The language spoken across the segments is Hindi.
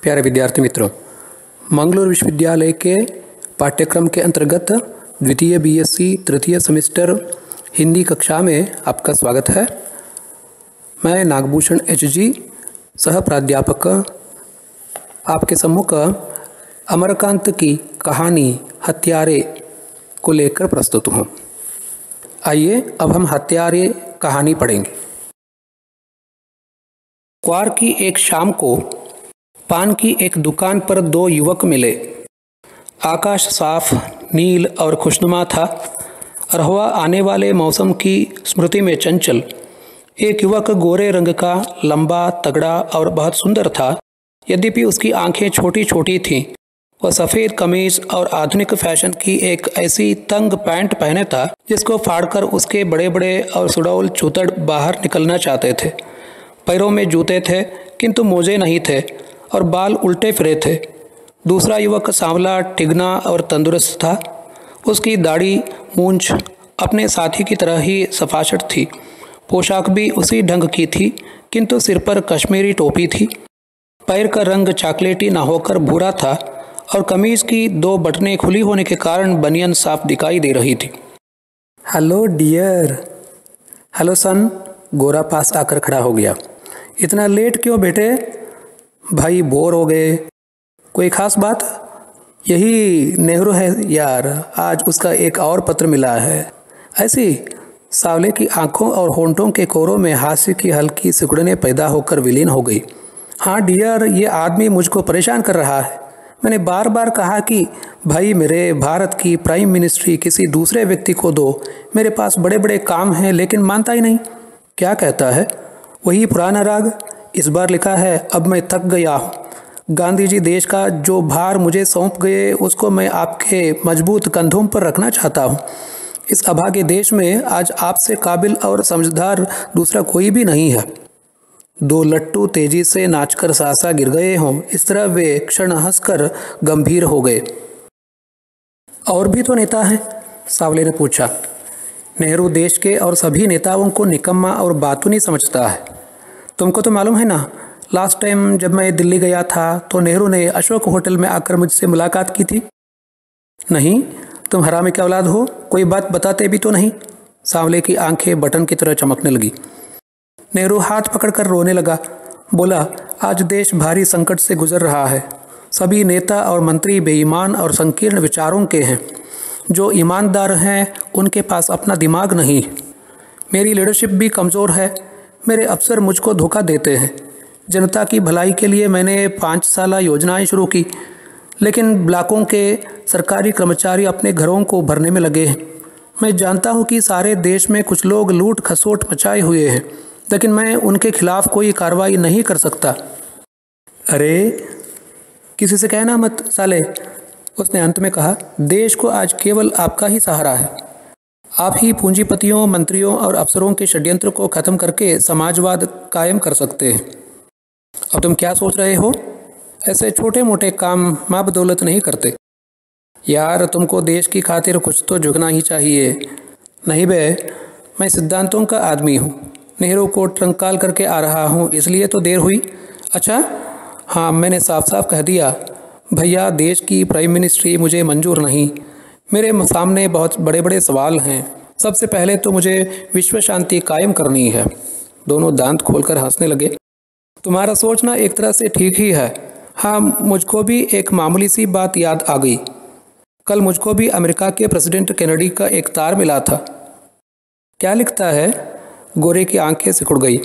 प्यारे विद्यार्थी मित्रों, मंगलूर विश्वविद्यालय के पाठ्यक्रम के अंतर्गत द्वितीय बीएससी तृतीय सेमेस्टर हिंदी कक्षा में आपका स्वागत है। मैं नागभूषण एचजी सह प्राध्यापक आपके सम्मुख अमरकांत की कहानी हत्यारे को लेकर प्रस्तुत हूँ। आइए अब हम हत्यारे कहानी पढ़ेंगे। क्वार की एक शाम को पान की एक दुकान पर दो युवक मिले। आकाश साफ, नील और खुशनुमा था और हवा आने वाले मौसम की स्मृति में चंचल। एक युवक गोरे रंग का, लंबा, तगड़ा और बहुत सुंदर था। यद्यपि उसकी आंखें छोटी छोटी थीं। वह सफ़ेद कमीज और आधुनिक फैशन की एक ऐसी तंग पैंट पहने था जिसको फाड़कर उसके बड़े बड़े और सुडौल चूतड़ बाहर निकलना चाहते थे। पैरों में जूते थे किंतु मोजे नहीं थे और बाल उल्टे फिरे थे। दूसरा युवक सांवला, टिगना और तंदुरुस्त था। उसकी दाढ़ी मूंछ अपने साथी की तरह ही सफाशट थी। पोशाक भी उसी ढंग की थी किंतु सिर पर कश्मीरी टोपी थी। पैर का रंग चॉकलेटी न होकर भूरा था और कमीज की दो बटनें खुली होने के कारण बनियन साफ दिखाई दे रही थी। Hello dear. Hello son. गोरा पास आकर खड़ा हो गया। इतना लेट क्यों बेटे? भाई बोर हो गए। कोई खास बात? यही नेहरू है यार, आज उसका एक और पत्र मिला है। ऐसी सावले की आंखों और होंठों के कोरों में हास्य की हल्की सिकुड़ने पैदा होकर विलीन हो गई। हाँ डियर, ये आदमी मुझको परेशान कर रहा है। मैंने बार बार कहा कि भाई मेरे, भारत की प्राइम मिनिस्ट्री किसी दूसरे व्यक्ति को दो, मेरे पास बड़े बड़े काम हैं, लेकिन मानता ही नहीं। क्या कहता है? वही पुराना राग। इस बार लिखा है, अब मैं थक गया हूँ। गांधी जी देश का जो भार मुझे सौंप गए उसको मैं आपके मजबूत कंधों पर रखना चाहता हूँ। इस अभागे देश में आज आपसे काबिल और समझदार दूसरा कोई भी नहीं है। दो लट्टू तेजी से नाचकर सासा गिर गए हों, इस तरह वे क्षण हंसकर गंभीर हो गए। और भी तो नेता हैं? सावले ने पूछा। नेहरू देश के और सभी नेताओं को निकम्मा और बातूनी समझता है। तुमको तो मालूम है ना, लास्ट टाइम जब मैं दिल्ली गया था तो नेहरू ने अशोक होटल में आकर मुझसे मुलाकात की थी। नहीं, तुम हरामी की औलाद हो, कोई बात बताते भी तो नहीं। सांवले की आंखें बटन की तरह चमकने लगी। नेहरू हाथ पकड़कर रोने लगा। बोला, आज देश भारी संकट से गुजर रहा है। सभी नेता और मंत्री बेईमान और संकीर्ण विचारों के हैं। जो ईमानदार हैं उनके पास अपना दिमाग नहीं। मेरी लीडरशिप भी कमज़ोर है। मेरे अफसर मुझको धोखा देते हैं। जनता की भलाई के लिए मैंने 5 साला योजनाएं शुरू की, लेकिन ब्लॉकों के सरकारी कर्मचारी अपने घरों को भरने में लगे हैं। मैं जानता हूं कि सारे देश में कुछ लोग लूट खसोट मचाए हुए हैं, लेकिन मैं उनके खिलाफ कोई कार्रवाई नहीं कर सकता। अरे किसी से कहना मत साले, उसने अंत में कहा। देश को आज केवल आपका ही सहारा है। आप ही पूंजीपतियों, मंत्रियों और अफसरों के षड्यंत्र को खत्म करके समाजवाद कायम कर सकते हैं। अब तुम क्या सोच रहे हो? ऐसे छोटे मोटे काम माँ बदौलत नहीं करते यार। तुमको देश की खातिर कुछ तो झुकना ही चाहिए। नहीं बे, मैं सिद्धांतों का आदमी हूँ। नेहरू को ट्रंकाल करके आ रहा हूँ, इसलिए तो देर हुई। अच्छा हाँ, मैंने साफ साफ कह दिया भैया, देश की प्राइम मिनिस्ट्री मुझे मंजूर नहीं। मेरे सामने बहुत बड़े बड़े सवाल हैं। सबसे पहले तो मुझे विश्व शांति कायम करनी है। दोनों दांत खोलकर हंसने लगे। तुम्हारा सोचना एक तरह से ठीक ही है। हाँ, मुझको भी एक मामूली सी बात याद आ गई। कल मुझको भी अमेरिका के प्रेसिडेंट केनेडी का एक तार मिला था। क्या लिखता है? गोरे की आंखें सिकुड़ गई।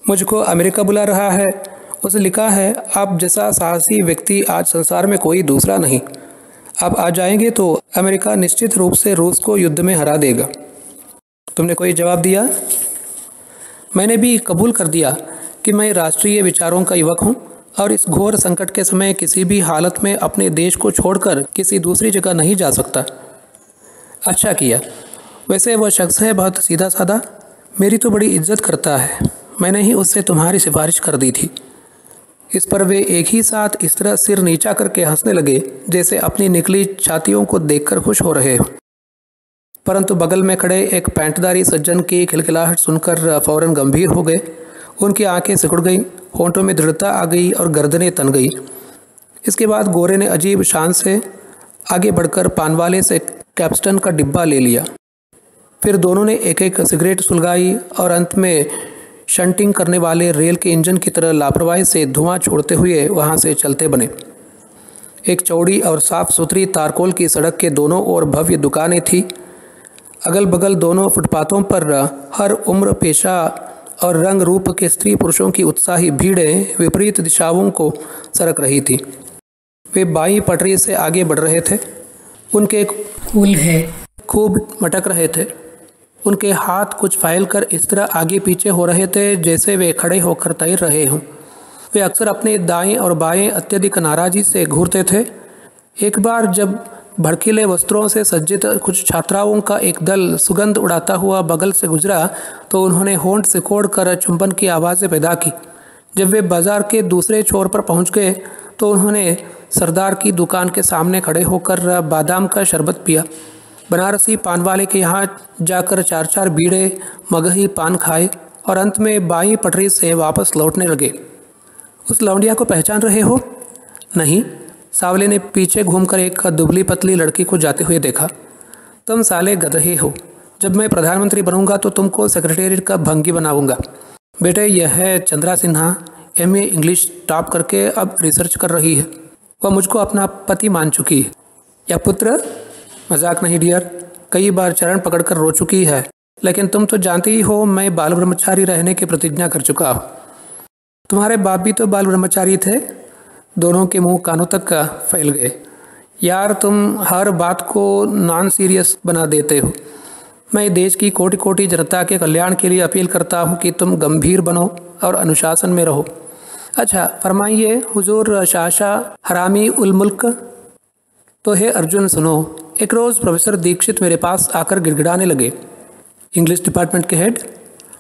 मुझको अमेरिका बुला रहा है। उसे लिखा है, आप जैसा साहसी व्यक्ति आज संसार में कोई दूसरा नहीं। आप आ जाएंगे तो अमेरिका निश्चित रूप से रूस को युद्ध में हरा देगा। तुमने कोई जवाब दिया? मैंने भी कबूल कर दिया कि मैं राष्ट्रीय विचारों का युवक हूँ और इस घोर संकट के समय किसी भी हालत में अपने देश को छोड़कर किसी दूसरी जगह नहीं जा सकता। अच्छा किया। वैसे वह शख्स है बहुत सीधा साधा, मेरी तो बड़ी इज्जत करता है। मैंने ही उससे तुम्हारी सिफारिश कर दी थी। इस पर वे एक ही साथ इस तरह सिर नीचा करके हंसने लगे जैसे अपनी निकली छातियों को देखकर खुश हो रहे हो। परंतु बगल में खड़े एक पैंटदारी सज्जन की खिलखिलाहट सुनकर फौरन गंभीर हो गए। उनकी आंखें सिकुड़ गईं होंठों में दृढ़ता आ गई और गर्दनें तन गई। इसके बाद गोरे ने अजीब शान से आगे बढ़कर पानवाले से कैप्स्टन का डिब्बा ले लिया। फिर दोनों ने एक एक सिगरेट सुलगाई और अंत में शंटिंग करने वाले रेल के इंजन की तरह लापरवाही से धुआं छोड़ते हुए वहां से चलते बने। एक चौड़ी और साफ सुथरी तारकोल की सड़क के दोनों ओर भव्य दुकानें थी। अगल बगल दोनों फुटपाथों पर हर उम्र, पेशा और रंग रूप के स्त्री पुरुषों की उत्साही भीड़ें विपरीत दिशाओं को सरक रही थी। वे बाईं पटरी से आगे बढ़ रहे थे। उनके कूल्हे खूब मटक रहे थे। उनके हाथ कुछ फैल कर इस तरह आगे पीछे हो रहे थे जैसे वे खड़े होकर तैर रहे हों। वे अक्सर अपने दाएं और बाएं अत्यधिक नाराज़ी से घूरते थे। एक बार जब भड़कीले वस्त्रों से सज्जित कुछ छात्राओं का एक दल सुगंध उड़ाता हुआ बगल से गुजरा तो उन्होंने होंठ सिकोड़ कर चुंबन की आवाज़ें पैदा की। जब वे बाजार के दूसरे छोर पर पहुंच गए तो उन्होंने सरदार की दुकान के सामने खड़े होकर बादाम का शरबत पिया। बनारसी पान वाले के यहाँ जाकर 4-4 बीड़े मगही पान खाए और अंत में बाईं पटरी से वापस लौटने लगे। उस लौंडिया को पहचान रहे हो? नहीं। सावले ने पीछे घूमकर एक दुबली पतली लड़की को जाते हुए देखा। तुम साले गधे हो। जब मैं प्रधानमंत्री बनूंगा तो तुमको सेक्रेटेरिएट का भंगी बनाऊंगा। बेटे, यह है Chandra Sinha, MA English top करके अब रिसर्च कर रही है। वह मुझको अपना पति मान चुकी है। या पुत्र? मजाक नहीं डियर, कई बार चरण पकड़कर रो चुकी है। लेकिन तुम तो जानती ही हो मैं बाल ब्रह्मचारी रहने की प्रतिज्ञा कर चुका हूँ। तुम्हारे बाप भी तो बाल ब्रह्मचारी थे। दोनों के मुंह कानों तक फैल गए। यार, तुम हर बात को नॉन सीरियस बना देते हो। मैं देश की कोटि कोटि जनता के कल्याण के लिए अपील करता हूँ कि तुम गंभीर बनो और अनुशासन में रहो। अच्छा फरमाइए हुजूर शाहशाह हरामी उल मुल्क। तो हे अर्जुन सुनो, एक रोज़ प्रोफेसर दीक्षित मेरे पास आकर गिड़गिड़ाने लगे। इंग्लिश डिपार्टमेंट के हेड?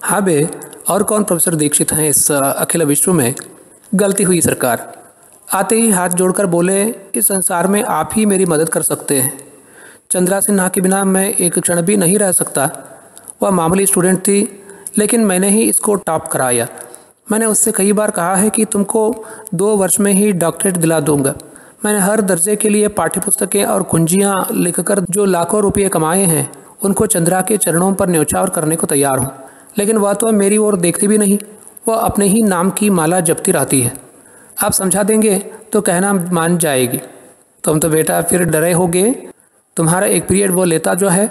हाँ बे, और कौन प्रोफेसर दीक्षित हैं इस अखिल विश्व में? गलती हुई सरकार। आते ही हाथ जोड़कर बोले, इस संसार में आप ही मेरी मदद कर सकते हैं। चंद्रा सिन्हा के बिना मैं एक क्षण भी नहीं रह सकता। वह मामूली स्टूडेंट थी, लेकिन मैंने ही इसको टॉप कराया। मैंने उससे कई बार कहा है कि तुमको 2 वर्ष में ही डॉक्टरेट दिला दूंगा। मैंने हर दर्जे के लिए पाठ्यपुस्तकें और कुंजियाँ लिखकर जो लाखों रुपये कमाए हैं उनको चंद्रा के चरणों पर न्यौछावर करने को तैयार हूँ। लेकिन वह तो मेरी ओर देखती भी नहीं। वह अपने ही नाम की माला जपती रहती है। आप समझा देंगे तो कहना मान जाएगी। तुम तो बेटा फिर डरे होगे। तुम्हारा एक पीरियड वो लेता जो है।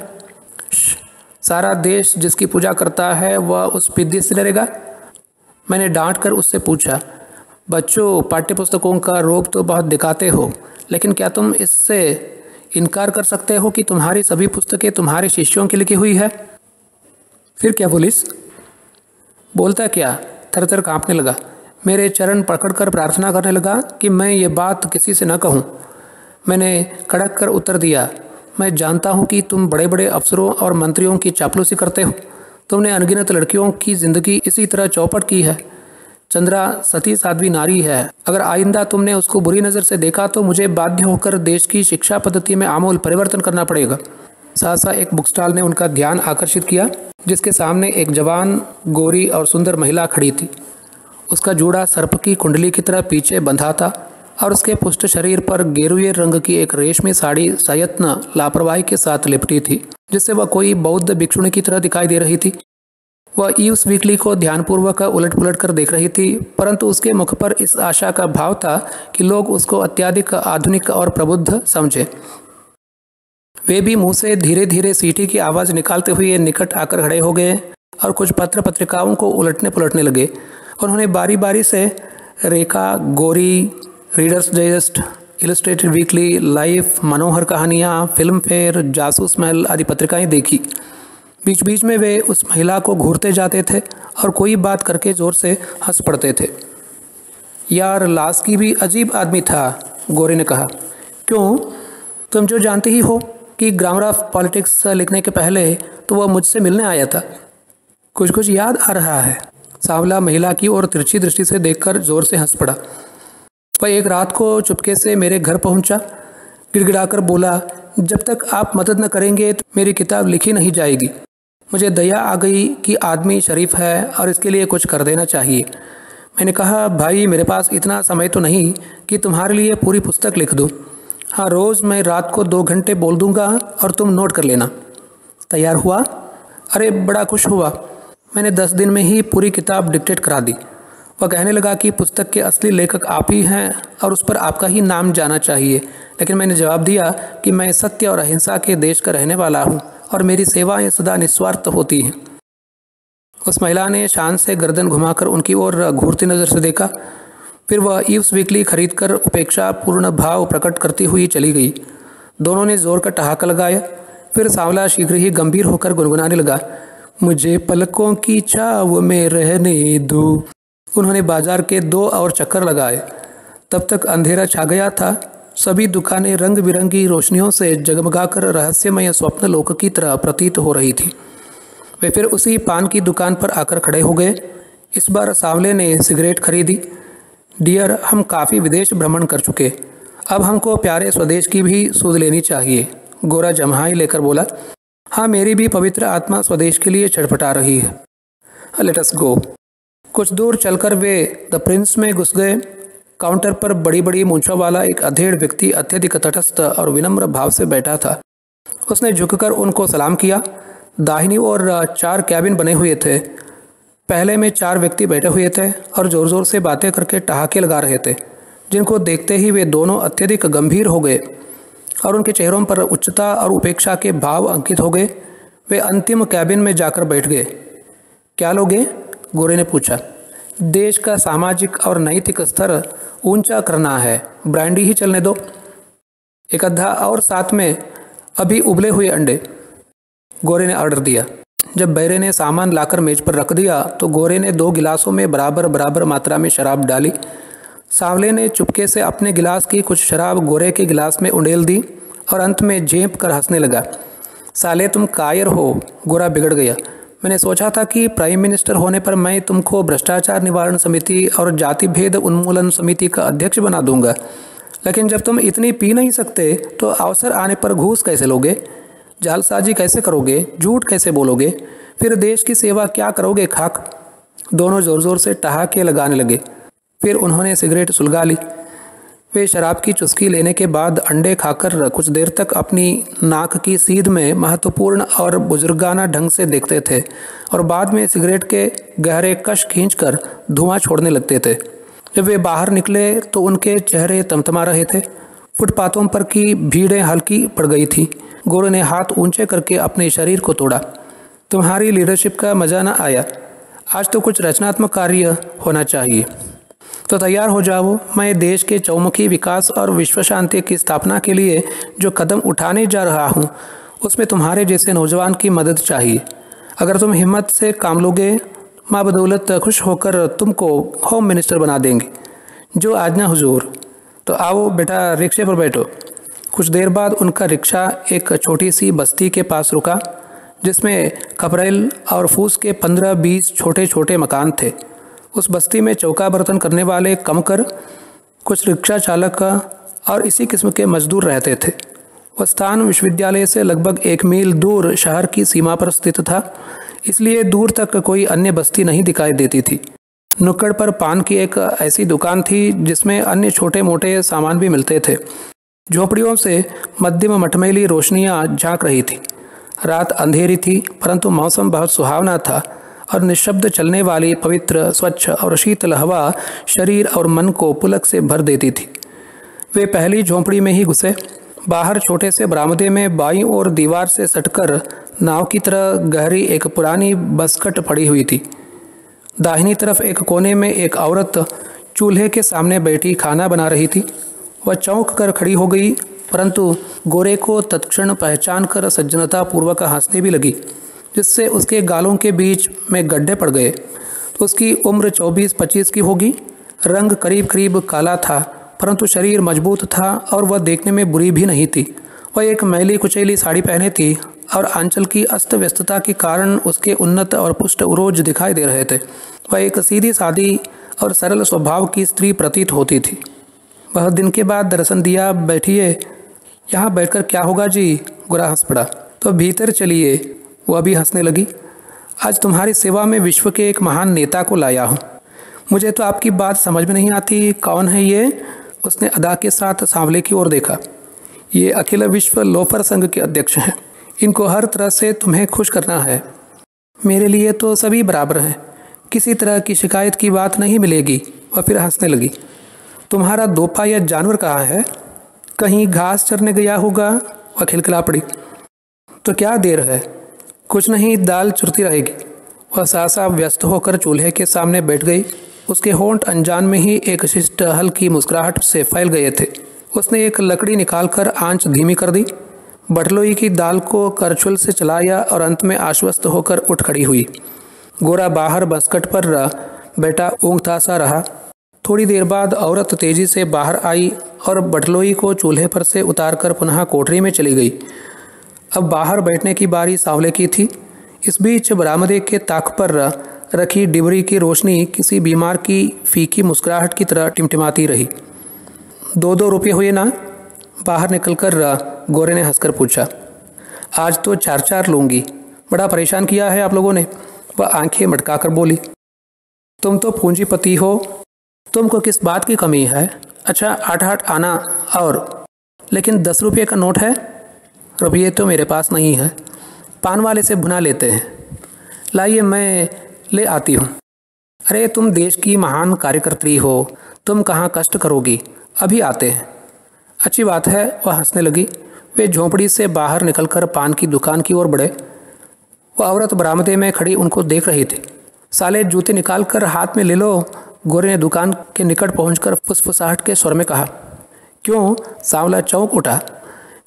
सारा देश जिसकी पूजा करता है वह उस विद्या से डरेगा? मैंने डांट कर उससे पूछा, बच्चों पाठ्यपुस्तकों का रोब तो बहुत दिखाते हो, लेकिन क्या तुम इससे इनकार कर सकते हो कि तुम्हारी सभी पुस्तकें तुम्हारे शिष्यों की लिखी हुई है? फिर क्या पुलिस? बोलता क्या? थर थर काँपने लगा। मेरे चरण पकड़कर प्रार्थना करने लगा कि मैं ये बात किसी से न कहूँ। मैंने कड़क कर उत्तर दिया, मैं जानता हूँ कि तुम बड़े बड़े अफसरों और मंत्रियों की चापलूसी करते हो। तुमने अनगिनत लड़कियों की ज़िंदगी इसी तरह चौपट की है। चंद्रा सती साध्वी नारी है। अगर आइंदा तुमने उसको बुरी नज़र से देखा तो मुझे बाध्य होकर देश की शिक्षा पद्धति में आमूल परिवर्तन करना पड़ेगा। सहसा एक बुक स्टॉल ने उनका ध्यान आकर्षित किया, जिसके सामने एक जवान, गोरी और सुंदर महिला खड़ी थी। उसका जूड़ा सर्प की कुंडली की तरह पीछे बंधा था और उसके पुष्ट शरीर पर गेरुए रंग की एक रेशमी साड़ी सयत्न लापरवाही के साथ लिपटी थी, जिससे वह कोई बौद्ध भिक्षुणी की तरह दिखाई दे रही थी। वह ईव्स वीकली को ध्यानपूर्वक उलट पुलट कर देख रही थी, परंतु उसके मुख पर इस आशा का भाव था कि लोग उसको अत्यधिक आधुनिक और प्रबुद्ध समझे। वे भी मुंह से धीरे धीरे सीटी की आवाज़ निकालते हुए निकट आकर खड़े हो गए और कुछ पत्र पत्रिकाओं को उलटने पुलटने लगे। उन्होंने बारी बारी से Rekha, Gori, Reader's Digest, Illustrated Weekly, Life, Manohar Kahaniyan, film fair, जासूस महल आदि पत्रिकाएं देखी। बीच बीच में वे उस महिला को घूरते जाते थे और कोई बात करके जोर से हंस पड़ते थे। यार लास्की भी अजीब आदमी था, गोरे ने कहा। क्यों? तुम जो जानते ही हो कि ग्रामर ऑफ पॉलिटिक्स लिखने के पहले तो वह मुझसे मिलने आया था। कुछ कुछ याद आ रहा है। सांवला महिला की ओर तिरछी दृष्टि से देखकर जोर से हंस पड़ा। वह एक रात को चुपके से मेरे घर पहुंचा, गिड़गिड़ाकर बोला, जब तक आप मदद न करेंगे तो मेरी किताब लिखी नहीं जाएगी। मुझे दया आ गई कि आदमी शरीफ है और इसके लिए कुछ कर देना चाहिए। मैंने कहा, भाई मेरे पास इतना समय तो नहीं कि तुम्हारे लिए पूरी पुस्तक लिख दूँ। हाँ, रोज़ मैं रात को 2 घंटे बोल दूँगा और तुम नोट कर लेना। तैयार हुआ? अरे बड़ा खुश हुआ। मैंने 10 दिन में ही पूरी किताब डिक्टेट करा दी। वह कहने लगा कि पुस्तक के असली लेखक आप ही हैं और उस पर आपका ही नाम जाना चाहिए। लेकिन मैंने जवाब दिया कि मैं सत्य और अहिंसा के देश का रहने वाला हूँ और मेरी सेवाएं सदा निस्वार्थ होती हैं। उस महिला ने शान से गर्दन घुमाकर उनकी ओर घूरती नज़र से देखा। फिर वह ईव्स वीकली खरीदकर उपेक्षा पूर्ण भाव प्रकट करती हुई चली गई। दोनों ने जोर का ठहाका लगाया। फिर सांवला शीघ्र ही गंभीर होकर गुनगुनाने लगा, मुझे पलकों की छाव में रहने दो। उन्होंने बाजार के 2 और चक्कर लगाए। तब तक अंधेरा छा गया था। सभी दुकानें रंग बिरंगी रोशनियों से जगमगाकर रहस्यमय स्वप्न लोक की तरह प्रतीत हो रही थी। वे फिर उसी पान की दुकान पर आकर खड़े हो गए। इस बार सांवले ने सिगरेट खरीदी। डियर, हम काफ़ी विदेश भ्रमण कर चुके, अब हमको प्यारे स्वदेश की भी सूध लेनी चाहिए। गोरा जम्हाई लेकर बोला, हाँ, मेरी भी पवित्र आत्मा स्वदेश के लिए छटपटा रही है। लेट अस गो। कुछ दूर चलकर वे द प्रिंस में घुस गए। काउंटर पर बड़ी बड़ी मूंछों वाला एक अधेड़ व्यक्ति अत्यधिक तटस्थ और विनम्र भाव से बैठा था। उसने झुककर उनको सलाम किया। दाहिनी ओर 4 कैबिन बने हुए थे। पहले में 4 व्यक्ति बैठे हुए थे और जोर जोर से बातें करके ठहाके लगा रहे थे, जिनको देखते ही वे दोनों अत्यधिक गंभीर हो गए और उनके चेहरों पर उच्चता और उपेक्षा के भाव अंकित हो गए। वे अंतिम कैबिन में जाकर बैठ गए। क्या लोगे? गोरे ने पूछा। देश का सामाजिक और नैतिक स्तर ऊंचा करना है, ब्रांडी ही चलने दो। एक अद्धा और साथ में अभी उबले हुए अंडे, गोरे ने ऑर्डर दिया। जब बैरे ने सामान लाकर मेज पर रख दिया तो गोरे ने 2 गिलासों में बराबर बराबर मात्रा में शराब डाली। सांवले ने चुपके से अपने गिलास की कुछ शराब गोरे के गिलास में उंडेल दी और अंत में झेंप कर हंसने लगा। साले तुम कायर हो, गोरा बिगड़ गया। मैंने सोचा था कि प्राइम मिनिस्टर होने पर मैं तुमको भ्रष्टाचार निवारण समिति और जाति भेद उन्मूलन समिति का अध्यक्ष बना दूंगा, लेकिन जब तुम इतनी पी नहीं सकते तो अवसर आने पर घूस कैसे लोगे, जालसाजी कैसे करोगे, झूठ कैसे बोलोगे, फिर देश की सेवा क्या करोगे खाक। दोनों जोर जोर से ठहाके लगाने लगे। फिर उन्होंने सिगरेट सुलगा ली। वे शराब की चुस्की लेने के बाद अंडे खाकर कुछ देर तक अपनी नाक की सीध में महत्वपूर्ण और बुजुर्गाना ढंग से देखते थे और बाद में सिगरेट के गहरे कश खींचकर धुआं छोड़ने लगते थे। जब वे बाहर निकले तो उनके चेहरे तमतमा रहे थे। फुटपाथों पर की भीड़ें हल्की पड़ गई थी। गोरे ने हाथ ऊंचे करके अपने शरीर को तोड़ा। तुम्हारी लीडरशिप का मज़ा न आया, आज तो कुछ रचनात्मक कार्य होना चाहिए। तो तैयार हो जाओ, मैं देश के चौमुखी विकास और विश्व शांति की स्थापना के लिए जो कदम उठाने जा रहा हूँ उसमें तुम्हारे जैसे नौजवान की मदद चाहिए। अगर तुम हिम्मत से काम लोगे, माँ बदौलत खुश होकर तुमको होम मिनिस्टर बना देंगे। जो आज्ञा हुजूर। तो आओ बेटा, रिक्शे पर बैठो। कुछ देर बाद उनका रिक्शा एक छोटी सी बस्ती के पास रुका, जिसमें खपरेल और फूस के 15-20 छोटे छोटे मकान थे। उस बस्ती में चौका बर्तन करने वाले कमकर, कुछ रिक्शा चालक और इसी किस्म के मजदूर रहते थे। वह स्थान विश्वविद्यालय से लगभग 1 मील दूर शहर की सीमा पर स्थित था, इसलिए दूर तक कोई अन्य बस्ती नहीं दिखाई देती थी। नुक्कड़ पर पान की एक ऐसी दुकान थी जिसमें अन्य छोटे मोटे सामान भी मिलते थे। झोपड़ियों से मध्यम मटमैली रोशनियां झांक रही थी। रात अंधेरी थी, परंतु मौसम बहुत सुहावना था और निशब्द चलने वाली पवित्र, स्वच्छ और शीतल हवा शरीर और मन को पुलक से भर देती थी। वे पहली झोंपड़ी में ही घुसे। बाहर छोटे से बरामदे में बाईं ओर दीवार से सटकर नाव की तरह गहरी एक पुरानी बसकट पड़ी हुई थी। दाहिनी तरफ एक कोने में एक औरत चूल्हे के सामने बैठी खाना बना रही थी। वह चौंक कर खड़ी हो गई, परंतु गोरे को तत्क्षण पहचान कर सज्जनता पूर्वक हंसने भी लगी, जिससे उसके गालों के बीच में गड्ढे पड़ गए। तो उसकी उम्र 24-25 की होगी। रंग करीब करीब काला था, परंतु शरीर मजबूत था और वह देखने में बुरी भी नहीं थी। वह एक मैली कुचैली साड़ी पहने थी और आंचल की अस्त व्यस्तता के कारण उसके उन्नत और पुष्ट उरोज दिखाई दे रहे थे। वह एक सीधी सादी और सरल स्वभाव की स्त्री प्रतीत होती थी। वह दिन के बाद दर्शन दिया। बैठिए, यहाँ बैठकर क्या होगा जी? गोरा हंस पड़ा। तो भीतर चलिए, वह भी हंसने लगी। आज तुम्हारी सेवा में विश्व के एक महान नेता को लाया हूँ। मुझे तो आपकी बात समझ में नहीं आती, कौन है ये? उसने अदा के साथ सांवले की ओर देखा। ये अखिल विश्व लोफर संघ के अध्यक्ष हैं। इनको हर तरह से तुम्हें खुश करना है। मेरे लिए तो सभी बराबर हैं, किसी तरह की शिकायत की बात नहीं मिलेगी। वह फिर हंसने लगी। तुम्हारा दोपा या जानवर कहाँ है? कहीं घास चरने गया होगा। वह खिलखिला पड़ी। तो क्या देर है, कुछ नहीं, दाल चुरती रहेगी। वह सहसा व्यस्त होकर चूल्हे के सामने बैठ गई। उसके होंठ अनजान में ही एक शिष्ट हल्की मुस्कुराहट से फैल गए थे। उसने एक लकड़ी निकालकर आंच धीमी कर दी, बटलोई की दाल को करछुल से चलाया और अंत में आश्वस्त होकर उठ खड़ी हुई। गोरा बाहर बसकट पर बैठा ऊँघता सा रहा। थोड़ी देर बाद औरत तेजी से बाहर आई और बटलोई को चूल्हे पर से उतारकर पुनः कोठरी में चली गई। अब बाहर बैठने की बारी सांवले की थी। इस बीच बरामदे के ताक पर रखी डिबरी की रोशनी किसी बीमार की फीकी मुस्कुराहट की तरह टिमटिमाती रही। 2-2 रुपये हुए ना? बाहर निकलकर गोरे ने हंसकर पूछा। आज तो 4-4 लूँगी। बड़ा परेशान किया है आप लोगों ने। वह आंखें मटकाकर बोली। तुम तो पूंजीपति हो, तुमको किस बात की कमी है? अच्छा 8-8 आना और, लेकिन 10 रुपये का नोट है? रुपये तो मेरे पास नहीं है, पान वाले से भुना लेते हैं। लाइए मैं ले आती हूँ। अरे तुम देश की महान कार्यकर्त्री हो, तुम कहाँ कष्ट करोगी, अभी आते हैं। अच्छी बात है। वह हंसने लगी। वे झोंपड़ी से बाहर निकलकर पान की दुकान की ओर बढ़े। वह औरत बरामदे में खड़ी उनको देख रही थी। साले जूते निकाल कर हाथ में ले लो। गोरे ने दुकान के निकट पहुंचकर फुसफुसाहट के स्वर में कहा। क्यों? सांवला चौंक उठा।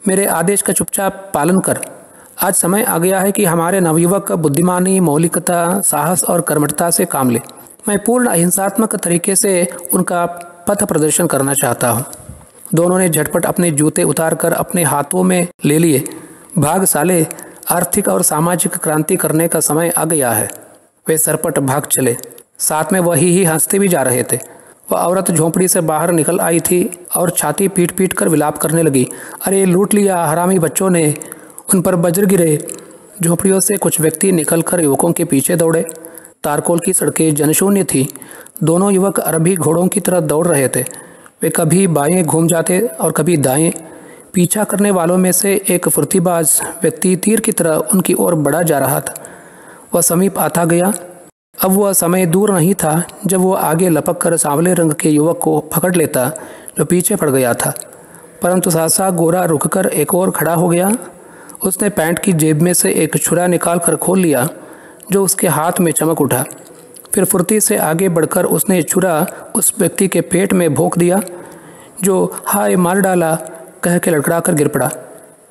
मेरे आदेश का चुपचाप पालन कर। आज समय आ गया है कि हमारे नवयुवक बुद्धिमानी, मौलिकता, साहस और कर्मठता से काम ले। मैं पूर्ण अहिंसात्मक तरीके से उनका पथ प्रदर्शन करना चाहता हूँ। दोनों ने झटपट अपने जूते उतारकर अपने हाथों में ले लिए। भाग साले, आर्थिक और सामाजिक क्रांति करने का समय आ गया है। वे सरपट भाग चले। साथ में वही ही हंसते भी जा रहे थे। वह औरत झोंपड़ी से बाहर निकल आई थी और छाती पीट पीट कर विलाप करने लगी। अरे लूट लिया हरामी बच्चों ने, उन पर वज्र गिरे। झोंपड़ियों से कुछ व्यक्ति निकलकर युवकों के पीछे दौड़े। तारकोल की सड़कें जनशून्य थी। दोनों युवक अरबी घोड़ों की तरह दौड़ रहे थे। वे कभी बाएं घूम जाते और कभी दाएं। पीछा करने वालों में से एक फुर्तीबाज व्यक्ति तीर की तरह उनकी ओर बढ़ा जा रहा था। वह समीप आता गया। अब वह समय दूर नहीं था जब वो आगे लपक कर सांवले रंग के युवक को पकड़ लेता जो पीछे पड़ गया था। परंतु सहसा गोरा रुककर एक और खड़ा हो गया। उसने पैंट की जेब में से एक छुरा निकाल कर खोल लिया जो उसके हाथ में चमक उठा। फिर फुर्ती से आगे बढ़कर उसने छुरा उस व्यक्ति के पेट में भोंक दिया जो हाय मार डाला कह के लड़खड़ा कर गिर पड़ा।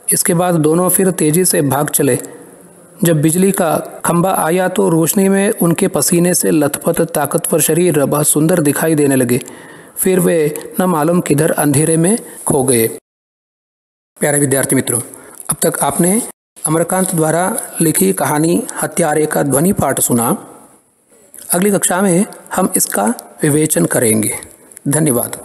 इसके बाद दोनों फिर तेजी से भाग चले। जब बिजली का खंभा आया तो रोशनी में उनके पसीने से लथपथ ताकतवर शरीर बहुत सुंदर दिखाई देने लगे। फिर वे न मालूम किधर अंधेरे में खो गए। प्यारे विद्यार्थी मित्रों, अब तक आपने अमरकांत द्वारा लिखी कहानी हत्यारे का ध्वनि पाठ सुना। अगली कक्षा में हम इसका विवेचन करेंगे। धन्यवाद।